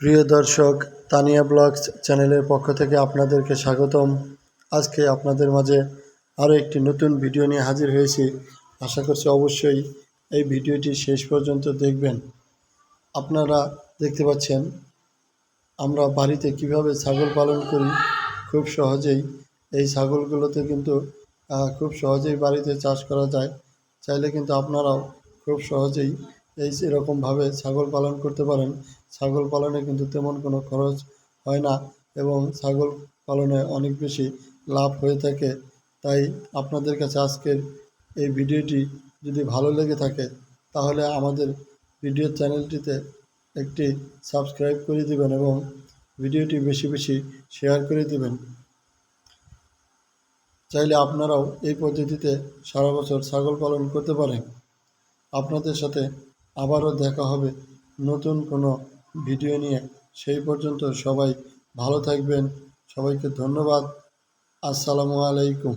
প্রিয় দর্শক, তানিয়া ব্লগস চ্যানেলের পক্ষ থেকে আপনাদেরকে স্বাগতম। আজকে আপনাদের মাঝে আরও একটি নতুন ভিডিও নিয়ে হাজির হয়েছি। আশা করছি অবশ্যই এই ভিডিওটি শেষ পর্যন্ত দেখবেন। আপনারা দেখতে পাচ্ছেন আমরা বাড়িতে কিভাবে ছাগল পালন করি। খুব সহজেই এই ছাগলগুলোতে কিন্তু খুব সহজেই বাড়িতে চাষ করা যায়। চাইলে কিন্তু আপনারাও খুব সহজেই এরকমভাবে ছাগল পালন করতে পারেন। ছাগল পালনে কিন্তু তেমন কোনো খরচ হয় না এবং ছাগল পালনে অনেক বেশি লাভ হয়ে থাকে। তাই আপনাদের কাছে আজকের এই ভিডিওটি যদি ভালো লেগে থাকে তাহলে আমাদের ভিডিও চ্যানেলটিতে একটি সাবস্ক্রাইব করে দিবেন এবং ভিডিওটি বেশি বেশি শেয়ার করে দিবেন। চাইলে আপনারাও এই পদ্ধতিতে সারা বছর ছাগল পালন করতে পারেন। আপনাদের সাথে আবারও দেখা হবে নতুন কোনো ভিডিও নিয়ে। সেই পর্যন্ত সবাই ভালো থাকবেন। সবাইকে ধন্যবাদ। আসসালামু আলাইকুম।